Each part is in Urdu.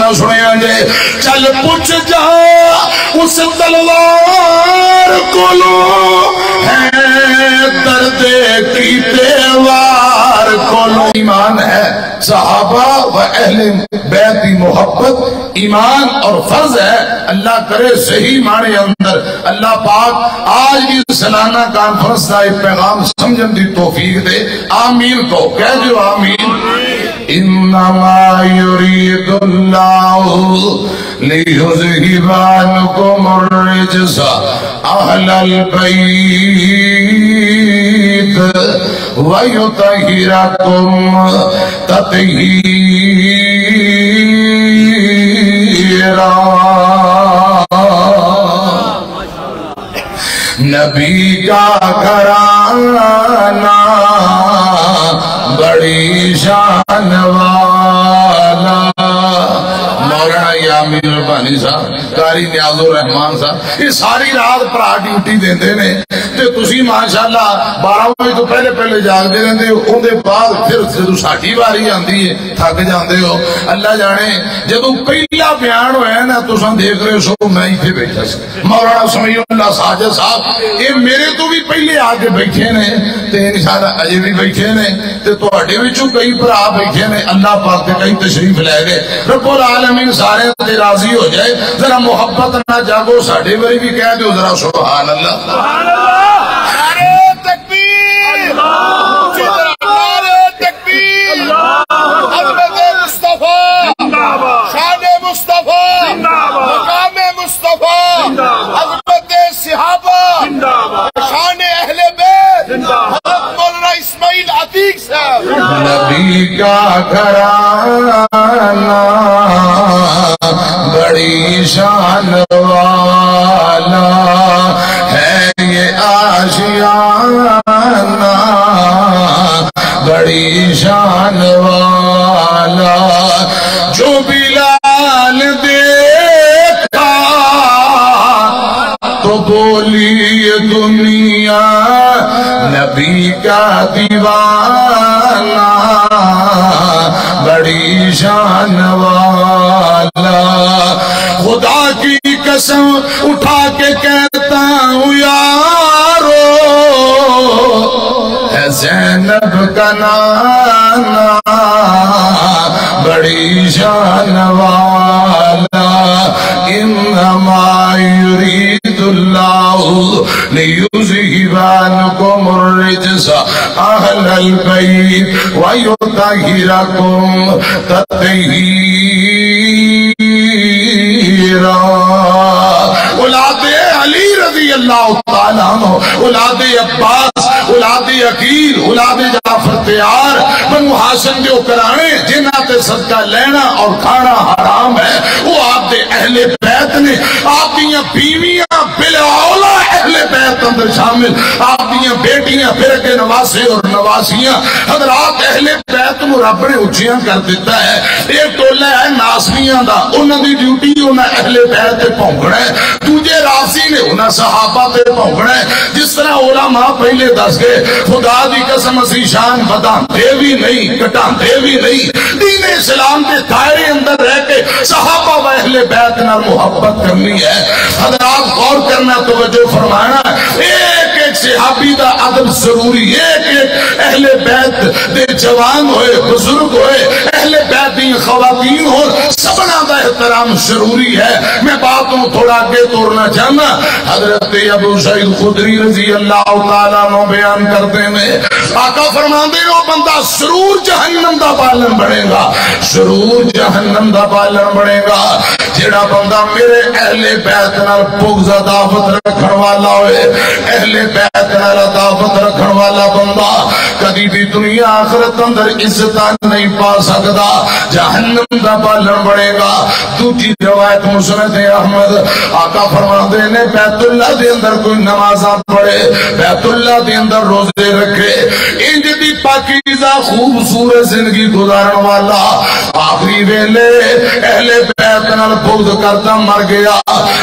نہ سنیا جے چل پوچھ جا اس تلوار کولو ہے درد کی تیوار کولو ایمان ہے صحابہ و اہل بیت کی محبت ایمان اور فرض ہے اللہ کرے صحیح معنی اندر اللہ پاک آج کی سالانہ کانفرنس کا ایک پیغام سمجھن دی توفیق دے آمین کو کہہ جو آمین انما یرید اللہ لیذہب عنکم الرجس اہل البیت ویطہرکم تطہیرا نبی کا گھرانہ بڑی شان والا مولانا یامین ربانی صاحب قاری نیاز الرحمان صاحب یہ ساری رات پرا ڈیوٹی دیندے نے تے تسی ماشاءاللہ 12 بجے تو پہلے پہلے جاگ دے رہندے اون دے بعد پھر جدوں ساڈی واری آندی ہے تھک جاندے ہو اللہ جانے جدوں پہلا بیان ہویا نا تساں دیکھ رہے سو میں ایتھے بیٹھا سی مولانا سمیع اللہ ساجد صاحب یہ میرے تو بھی پہلے آ کے بیٹھے نے تے انشاءاللہ اجے بھی بیٹھے نے تے تواڈے وچوں کئی بھرا بیٹھے نے اللہ پاک تے کئی تشریف لے گئے رب العالمین سارے تے راضی ہو جائے ذرا محبت نہ جاگو ساڈے وری بھی کہہ دیو ذرا سبحان اللہ سبحان اللہ نعرہ تکبیر نعرہ تکبیر حضرت مصطفیٰ شان مصطفیٰ مقام مصطفیٰ حضرت صحابہ شان اہل بیت مولانا اسماعیل عتیق صاحب نبی کا گھرانہ بڑی شان والا ہے یہ آشیانہ بڑی شان والا جو بلال دیکھا تو بولی دنیا نبی کا دیوانہ بڑی شان والا خدا کی قسم اٹھا کے کہتا ہوں یارو ہے زینب کا نانا بڑی شان والا انما یرید اللہ لیذہب عنکم الرجس اہل البیت ویطہرکم تطہیرا اولاد علی رضی اللہ تعالیٰ عنہ اولاد عباس اولاد عقیل اولاد جعفر تیار بنو ہاشم جو کرانے جنہ تے صدقہ لینا اور کھانا حرام ہے وہ آپ دے اہل بیت نے آپ دیاں بیویاں بلاولا اہل بیت اندر شامل آپ دیاں بیٹیاں پھر کے نواسے اور نواسیاں حضرات اہل بیت کو رب نے اچھیاں کر دیتا ہے ایک ٹولہ ہے ناسویاں دا انہوں دی ڈیوٹی انہوں اہل بیت تے پہنچنا ہے تجھے راضی نے انہوں صحابہ تے پہنچنا ہے جس طرح علماء پہلے دس گئے خدا دی قسم اسی شان بدان دے بھی نہیں کٹان دے بھی نہیں دین اسلام کے دائرے اندر رہ کے صحابہ و اہل بیت نہ محبت کرنی ہے حضرات غور کرنا توجہ فرمانا ایک ایک صحابی دا عدد ضروری ایک ایک اہل بیت دے جوان ہوئے بزرگ ہوئے اہل بیت دی خواتین ہو سبنا دا احترام ضروری ہے میں باتوں تھوڑا آگے توڑنا چاہنا حضرت ابو سعید خدری رضی اللہ تعالیٰ عنہ بیان کرتے ہیں آقا فرماندے وہ بندہ ضرور جہنم دا بالن بڑھے گا ضرور جہنم دا بالن بڑھے گا جیڑا بندہ میرے اہل بیت نال بغض عداوت رکھن والا ہوئے اہل بیت نال عداوت رکھن والا بندہ کدی بھی دنیا آخرت اندر عزت نہیں پا سکتا جہنم دا بالن بڑھے گا دوسری روایت مسند احمد آقا فرماندے نے بیت اللہ دے اندر کوئی نمازاں پڑھے بیت اللہ دے اندر روزے رکھے انج دی پاکیزہ خوبصورت زندگی گزارن والا آخری ویلے اہل بیت نال بغض کرتا مر گیا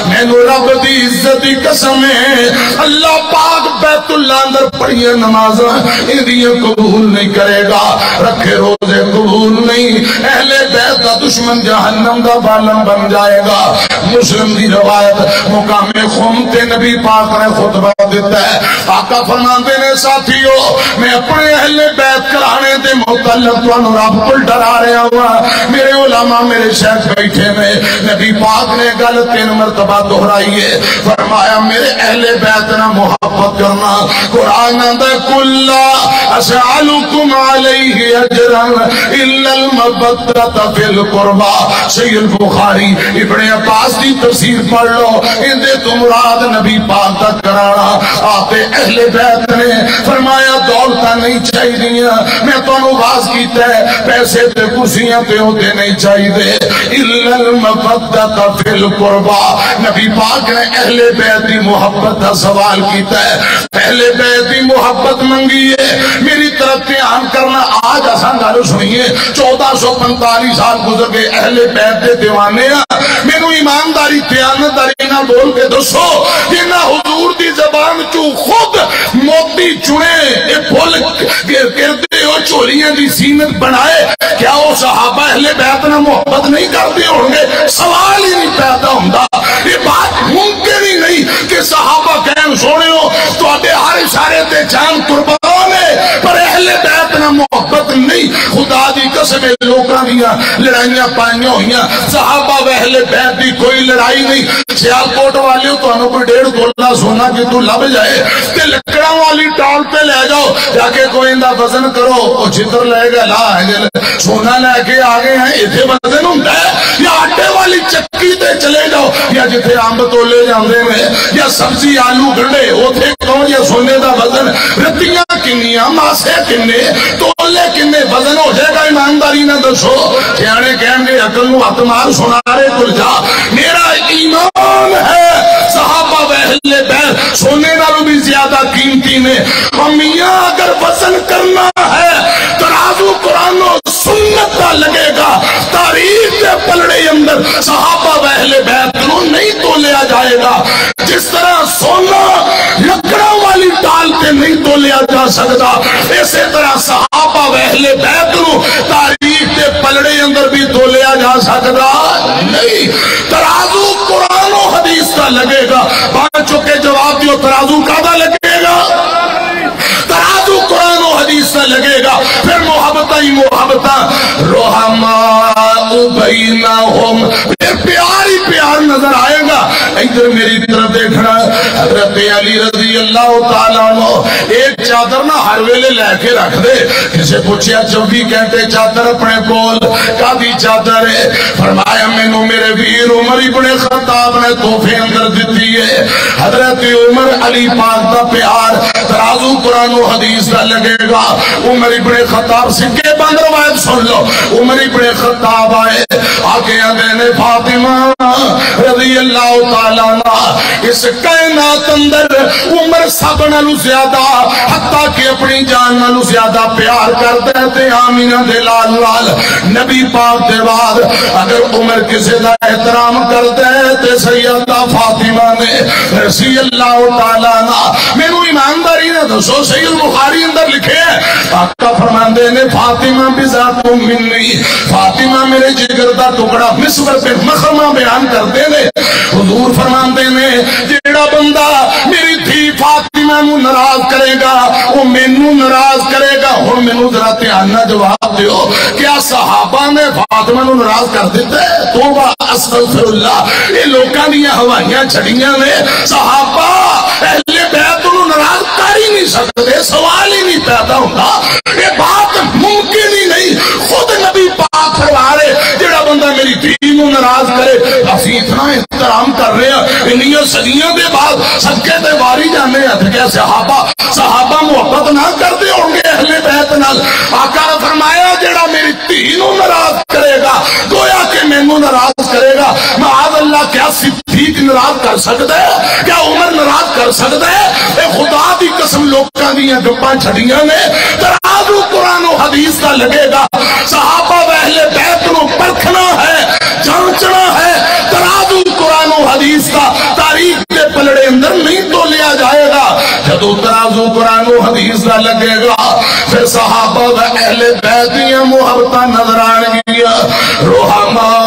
مینوں رب دی عزت دی قسم ہے اللہ پاک بیت اللہ اندر پڑھیے نمازاں اندیاں قبول نہیں کرے گا رکھے روزے قبول نہیں اہل بیت دا دشمن جہنم دا بالم بن جائے گا مسلم دی روایت مقام خم تے نبی پاک نے خطبہ دیتا ہے آقا فرماندے نے ساتھیو میں اپنے اہل بیت کرانے دے متعلق تو رب کو ڈرا رہا ہوا میرے علماء میرے شیخ بیٹھے میں نبی پاک نے گل 3 مرتبہ دہرائی ہے فرمایا میرے اہل بیت نہ محبت کرنا قرآن اندر کل اسألکم علیہ اجرا الا المودۃ فی القربى صحیح البخاری ابن عباس دی تفسیر پڑھ لو اندے تو مراد نبی پاک تک کرانا آتے اہل بیت نے فرمایا دولتاں نہیں چاہیے میں تو واز کیتا ہے پیسے تے کرسیاں تے ہوتے نہیں چاہیے الا المودۃ فی القربى نبی پاک نے اہل بیت دی محبت کا سوال کیتا ہے اہل بیت دی محبت منگی ہے میری طرف دھیان کرنا آج آسان گالو سنیے 1445 سال گزر گئے اہل بیت دے دیوانے مینوں ایمانداری دیانتداری نہ بول کے دسو جنہ حضور دی زبان چو خود موتی چنے اے بھول کردے ہو چولیاں دی زینت بنائے کیا وہ صحابہ اہل بیت نہ محبت نہیں کرتے ہوں گے سوال ہی نہیں پیدا ہوندہ یہ بات ممکن ہی نہیں کہ صحابہ کہیں سونے ہو تو آدھے ہر اشارے تے جان قربان ہے پر اہل بیت نہ محبت نہیں خدا دی قسم لوکاں دیا لڑائیاں پائیاں ہوئیاں صحابہ و اہل بیت دی کوئی لڑائی نہیں سیال کوٹ والے ہو تو انہوں کوئی 1.5 تولہ سونا کہ تو لب جائے تے لکڑا والی ٹال پہ لے جاؤ جا کے کوئی اندہ وزن کرو وہ چھتر لے گا لا ہے سونا لے کے آگے ہیں اتھے وزن ہوں ہے یا آٹے والی چکی تے چلے جاؤ یا جتھے آمب تولے جاندے میں یا سبزی آلو گھڑے ہوتے کون یا سونے دا وزن رتیاں کنیاں ماسے کنے تولے کنے وزن ہو جائے گا ایمانداری نہ دسو سیانے کہیں گے عقل نو ہاتھ مار سنارے کل جا میرا ایمان ہے صحابہ و اہل بیت سونے نالو بھی زیادہ قیمتی نے میاں اگر وزن کرنا ہے ترازو قرآن و سنت کا لگے گا تاریخ کے پلڑے اندر صحابہ و اہل بیت نو نہیں تو لیا جائے گا جس طرح سونا لکڑا والی ڈال کے نہیں تو لیا جا سکتا اسی طرح صحابہ و اہل بیت نو تاریخ کے پلڑے اندر بھی تو لیا جا سکتا نہیں ترازو قرآن و حدیث کا لگے گا بات چکے جواب دیو ترازو کا لگے گا ترازو قرآن و حدیث سے لگے گا پھر محبتہ ہی محبتہ رحماء بینہم پھر پیار ہی پیار نظر آئے گا ادھر میری طرف دیکھنا حضرت علی رضی اللہ تعالیٰ عنہ ایک چادر نہ ہر ویلے لے کے رکھ دے کسے پوچھیا 24 گھنٹے چادر اپنے کول کادی چادر ہے فرمایا مینوں میرے ویر عمر ابن خطاب نے تحفے اندر دیتی ہے حضرت عمر علی پاک دا پیار ترازو قرآن و حدیث دا لگے گا عمر ابن خطاب سکے بند روایت سن لو عمر ابن خطاب آئے آگے آدھے فاطمہ رضی اللہ تعالیٰ عنہ اس کائنات اندر عمر سب نالو زیادہ حتیٰ کہ اپنی جان نالو زیادہ پیار کر دیتے آمینہ دے لال لال نبی پاک دے بعد اگر عمر کسی دا احترام کر دیتے سیدہ فاطمہ نے رضی اللہ تعالیٰ عنہ مینو ایمانداری نے دسو صحیح البخاری اندر لکھے ہیں آقا فرماندے نے فاطمہ بذات منی فاطمہ میرے جگر دا ٹکڑا مصور پہ مخمہ بیان کرتے نے حضور فرماندے نے جیڑا بندہ میری تھی فاطمہ نو ناراض کرے گا وہ مینو ناراض کرے گا اور مینو ذرا دھیان جواب دیو کیا صحابہ نے فاطمہ نو ناراض کر دیتے توبہ استغفر اللہ یہ لوکاں دیاں ہوائیاں چھڑیاں نے صحابہ اہل بیت نو ناراض کر ہی نہیں سکتے سوال ہی نہیں پیدا ہوتا یہ بات ممکن ہی نہیں خود نبی پاک فرما رہے جڑا بندہ میری دین نو ناراض کرے اسی اتنا احترام کر رہے ہیں انہی صدیوں دے بعد صدقے تے واری جانے ہیں کہ صحابہ محبت نہ کرتے ہوں گے اہل بیت نال آقا نے فرمایا جڑا میری دین نو ناراض کرے گا گویا کہ مینوں ناراض کرے گا معاذ اللہ کیا صدیق ناراض کر سکتا ہے کیا عمر ناراض کر سکتا ہے اے خدا دی قسم لوکاں دیاں گپاں چھڑیاں نے ترازو قرآن و حدیث کا لگے گا صحابہ و اہل بیت نو پرکھنا ہے جانچنا ہے ترازو قرآن و حدیث دا لگے گا، پھر صحابہ و اہل بیت دیا محبتہ نظر آنگیا، رحماء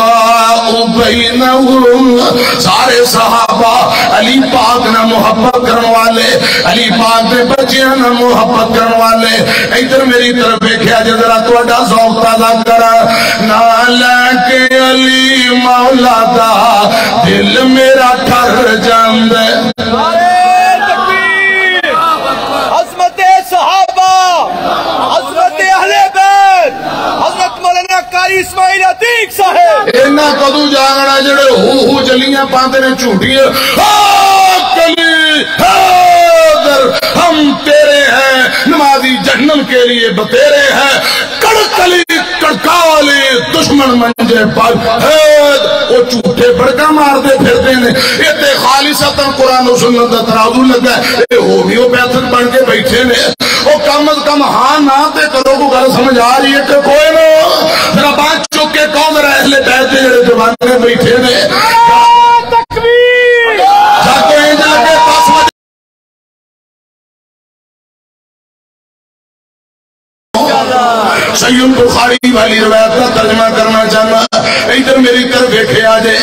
بینہم، سارے صحابہ علی پاک نہ محبت کرنے والے، علی پاک دے بچیاں نہ محبت کرنے والے. ادھر میری طرف دیکھیا جے ذرا تہاڈا ذوق تازہ کرا، نہ لے کے علی مولا دا دل میرا ٹھر جاندے. عظمت صحابہ، عظمت اہل بیت، حضرت مولانا قاری اسماعیل عتیق صاحب. اینا کدو جاگنا جڑے ہو جلیاں پاندے نے جھوٹیاں، کلی حیدر ہم تیرے ہیں، نمازی جہنم کے لیے بتیرے ہیں، کڑکلی کڑکالی دشمن منجے پر حید. وہ جھوٹے بڑکا مار دے پھر دینے، یہ تے خالصتاً قرآن و سنت دا ترازو لگا ہے. یہ ہومیو پیتھک بڑھ کے بیٹھے نے، وہ کم از کم ہاں نہ تے کرو کو گھر سمجھ آ رہی ہے کہ کوئی نو ذرا بات چکے کون ذرا اہل بیت دے جڑے دیوانے بیٹھے نے. تکبیر جاکو اینج لگے پاس وجہ سید بخاری والی روایت کا ترجمہ کرنا چاہنا. ادھر میری طرف دیکھے آجے،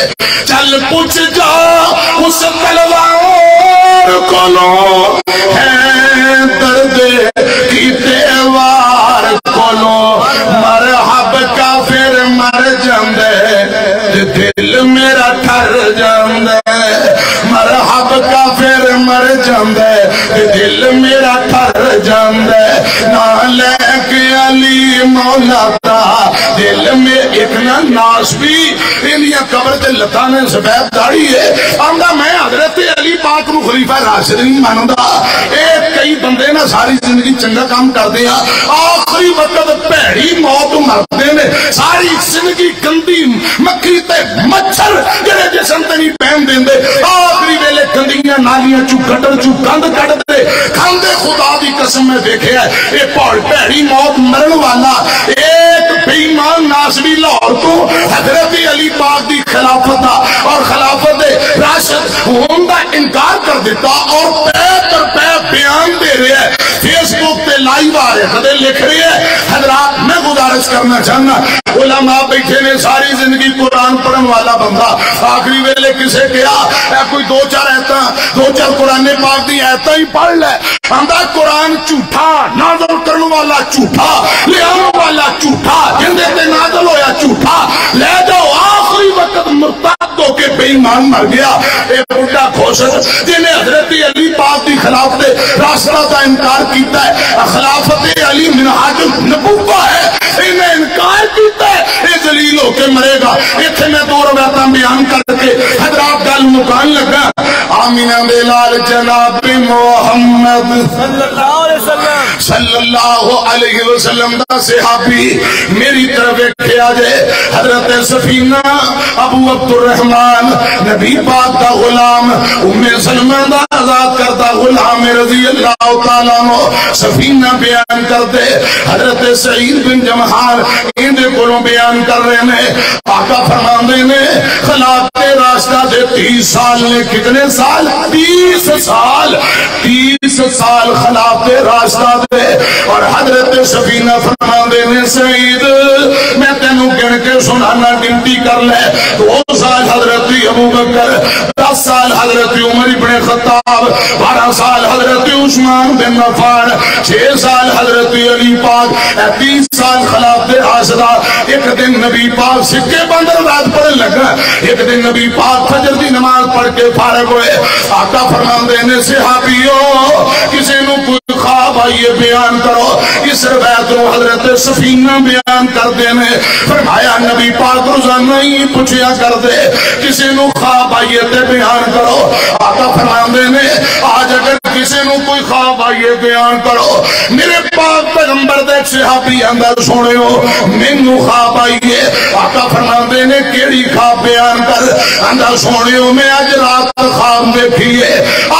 چل پوچھ جا اس تلوار کولو ہے درد کی تیوار کولو، مرحب کافر مر جاندے دل میرا ٹھر جاندے، مرحب کافر مر جاندے دل میرا ٹھر جاندے. نہ لے کے علی مولا دا دل میں اتنا ناس بھی انہیا قبر تے لتانے سفید داڑھی ہے. آمدہ میں حضرت علی پاک نو خلیفہ راشد نہیں ماندا. ایک کئی بندے نا ساری زندگی چنگا کام کر دیا، آخری وقت پیڑی موت مردے نے، ساری زندگی گندی مکھی تے مچھر جڑے جسم تے نہیں پہن دیں دے، آخری ویلے گندیاں نالیاں چو گٹر چو گند کٹ دے کھاندے. خدا دی قسم میں دیکھے ہے اے پیڑی موت مرن والا ایک بیمان ناسبی لاہور تو حضرت علی پاک دی خلافت اور خلافت راشد ہون دا انکار کر دیتا اور پہ پر پہ بیان دے رہے ہیں. فیس بک تے لائیو آ رہے خدے لکھ رہے ہیں. حضرات میں گزارش کرنا چاہنا، علماء بیٹھے نے ساری زندگی قرآن پڑھن والا بندہ آخری ویلے کسے کیا اے کوئی دو چار ایتا دو چار قرآن پاک دی ایتا ہی پڑھ لے. ہمدہ قرآن جھوٹا، نازل کرنے والا جھوٹا، لے آنے والا جھوٹا، جندے تے نازل ہویا جھوٹا، لے جاؤ آخری وقت مرتاد ہو کے بے ایمان مر گیا. اے بڑھا کھوشت جنہیں حضرت علی پاک دی خلافت راستہ کا انکار کیتا ہے. خلافت علی منہاج النبوہ ہے، انہیں انکار کیتا ہے، اے ذلیل ہو کے مرے گا. اتھے میں دو روایتاں بیان کر کے حضرات گل مکان لگا. آمینہ بلال جناب محمد صلی اللہ علیہ وسلم دا صحابی میری طرف ایک آجے، حضرت سفینہ ابو عبد الرحمن نبی پاک دا غلام، ام سلمہ دا آزاد کرتا غلام رضی اللہ تعالیٰ عنہ سفینہ بیان کرتے. حضرت سعید بن جمحان اندے کولوں بیان کر رہے ہیں. آقا فرماندے نے خلافت راستہ دے 30 سال نے کتنے سال؟ 30 سال 30 سال خلافت راستہ دے. اور حضرت سفینہ فرماندے نے سعید میں تینوں گن کے سنانا گنتی کر لے. 2 سال حضرت ابو بکر، 10 سال حضرت عمر بن خطاب، 12 سال حضرت عثمان بن عفان، 6 سال حضرت علی پاک، 30 سال خلافت راستہ. ایک دن نبی پاک سکے بندر رات پڑھ لگا، ایک دن نبی پاک فجر دی نماز پڑھ کے فارغ ہوئے. آقا فرماندے نے صحابیوں کسی نو کوئی خواب آئیے بیان کرو. اس روایت کو حضرت سفینہ بیان کر دینے. فرمایا نبی پاک روزانہ ہی پوچھیا کر دے کسی نو خواب آئیے تے بیان کرو. آقا فرماندے نے آج اگر کسی نو کوئی خواب آئیے بیان کرو. میرے پاک پیغمبر دے صحابی اندر سونے ہو مینو خواب آئیے. آقا فرماندے نے کیڑی خواب بیان کر. اندر سونے ہو میں آج رات خواب دیکھیے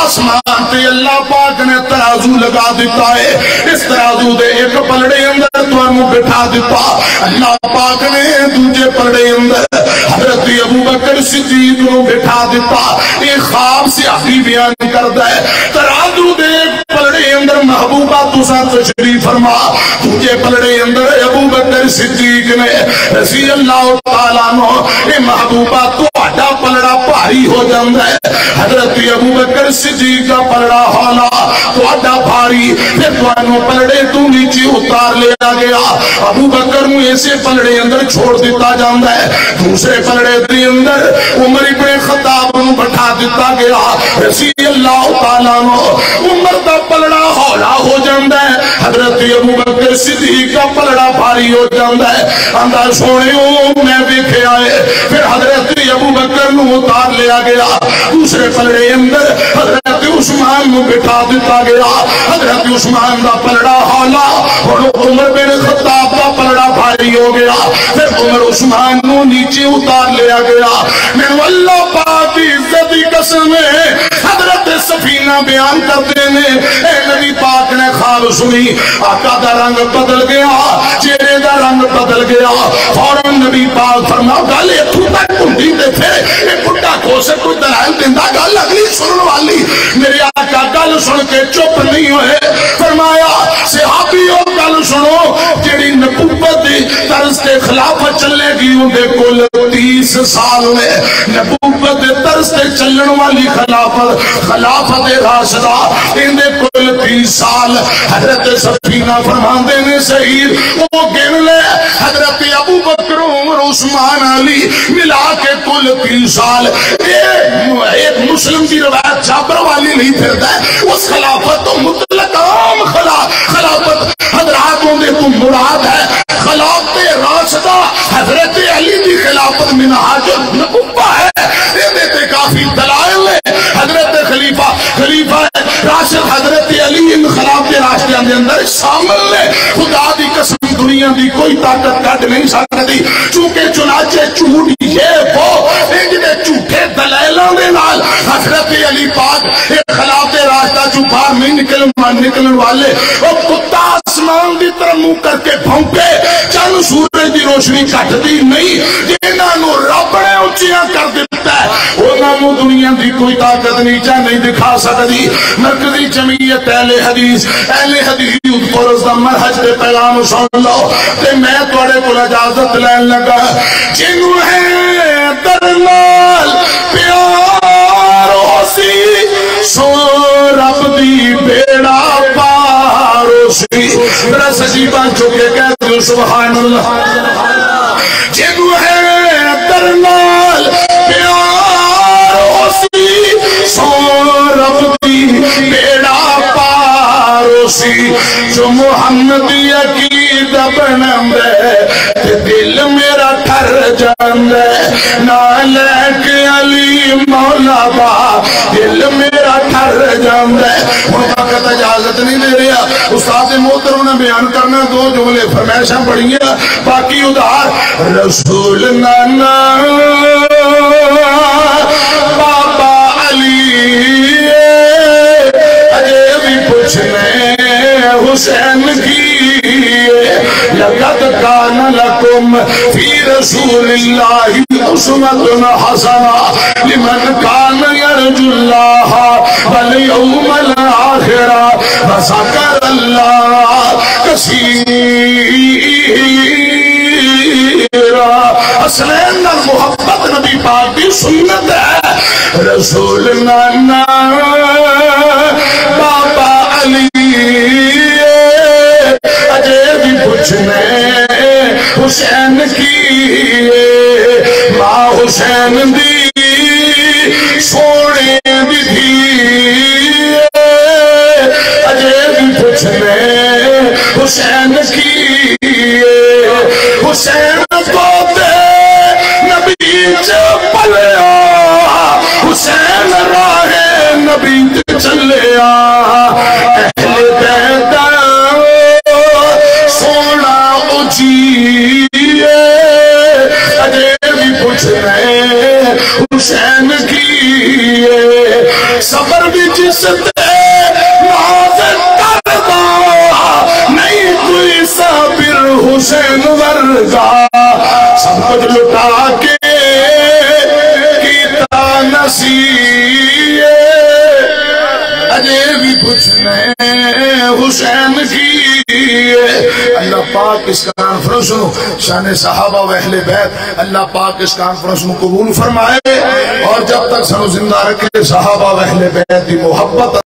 آسمان تے اللہ پاک نے ترازو لگا دیتا ہے. اس ترازو دے ایک پلڑے اندر تمہیں بٹھا دیتا. اللہ پاک نے دوجے پلڑے اندر حضرت ابو بکر صدیق کو بٹھا دیتا. یہ خواب سے آخری بیان کر دے. ترازو دے پلڑے اندر محبوبہ تسا تشریف فرما تجھے پلڑے اندر ابو بکر صدیق نے رضی اللہ تعالیٰ عنہ اے محبوبہ تہاڈا پلڑا بھاری ہو جاندا ہے حضرت ابو بکر صدیق کا پلڑا ہولا تہاڈا بھاری پھر تانوں پلڑے تو نیچے اتار لیا گیا ابو بکر نو ایسے پلڑے اندر چھوڑ دیتا جاندا ہے دوسرے پلڑے دے اندر عمر ابن خطاب نو بٹھا دیتا گیا رضی اللہ تعالیٰ عنہ عمر دا پلڑا ہولا ہو جاندا ہے حضرت ابو بکر صدیق کا پلڑا بھاری ہو جاندا ہے آندا سونےو میں ویکھیا ہے پھر حضرت ابو بکر نو اتار لیا گیا دوسرے پلڑے اندر حضرت عثمان نو بٹھا دیتا گیا حضرت عثمان دا پلڑا ہولا اور عمر بن خطاب دا پلڑا بھاری ہو گیا پھر عمر عثمان نو نیچے اتار لیا گیا میں اللہ پاک کی عزت کی قسم ہے حضرت سفینہ بیان کرتے ہیں اے نبی پاک نے خواب سنی آقا دا رنگ بدل گیا چہرے دا رنگ بدل گیا فوراً نبی پاک فرما گل اتھو تک کنڈی دے تھے اے بڑا کو سے کوئی دلائل دیندہ گل اگلی سنن والی میرے آقا گل سن کے چپ نہیں ہوئے فرمایا صحابیوں گل سنو جیڑی نبوت دی طرز تے خلافت چلے گی ان دے کل 30 سال میں نبوت دے طرز تے چلن والی خلافت راشدہ ان دے کل 30 سال حضرت سفینہ فرماندے نے صحیح وہ گن لے حضرت ابو بکر عمر عثمان علی ملا کے کل 30 سال ایک مسلم کی روایت جابر والی نہیں پھرتا ہے اس خلافت تو مطلق عام خلافت حضراتوں نے تو مراد ہے خلافت راشدہ حضرت علی کی خلافت منہاج النبوہ ہے یہ دیتے کافی دلائل ہے حضرت خلیفہ راشد حضرت علی ان خلافت راشدہ کے اندر شامل ہے خدا دی قسم دنیا دی کوئی طاقت کٹ نہیں سکتی چونکہ چنانچہ جھوٹ یہ وہ انجھے جھوٹے دلائلوں دے نال حضرت علی پاک ایک خلافت راشدہ جو باہر نہیں نکلن والے وہ کتا آسمان دی طرح منہ کر کے بھونکے چند سورج دی روشنی کٹ دی نہیں جنہاں نو رب نے اونچیاں کر دیتا ہے انہاں نو دنیا دی کوئی طاقت نیچا نہیں دکھا سکتی مرکزی جمعیت اہل حدیث فرض دا منہج دے پیغام سن لو تے میں تواڈے کول اجازت لین لگا جنوں ہے درنال پیار ہوسی سو رب دی بیڑا پار ہوسی ذرا سجیباں چکے کہتے ہو سبحان اللہ جنوں ہے درنال پیار ہوسی سو رب دی بیڑا پار ہوسی جو محمدی عقید بنمدے تے دل میرا ٹھر جاندے نالک علی مولا با دل میرا ٹھر جاندے ان وقت اجازت نہیں دے رہا استاد محترم نے بیان کرنا دو جملے فرمائشاں پڑھی ہیں باقی ادھار رسول نانا بابا علی اجے بھی پوچھنے حسین کی لقد کان لکم فی رسول اللہ اسوۃ حسنہ لمن کان یرجو اللہ والیوم الآخر وذکر اللہ کثیرا اصلین محبت نبی پاک کی سنت ہے رسول نانا بابا علی اجے بھی پوچھنے حسین کی ماں حسین دی سونے دی تھی اجے بھی پوچھنے حسین کی حسین کو دے نبی چلیا حسین راہ نبی چلیا اہل بیت سونا اجیے اجے بھی پوچھنے حسین کی صبر بھی جس تے ناز کردہ نہیں کوئی صابر حسین ورگا سب کچھ لٹا کے کیتا نصیب اجے بھی پوچھنے حسین کی اللہ پاک اس کانفرنس نو شان صحابہ و اہل بیت اللہ پاک اس کانفرنس نو قبول فرمائے اور جب تک سنو زندہ رکھے صحابہ و اہل بیت دی محبت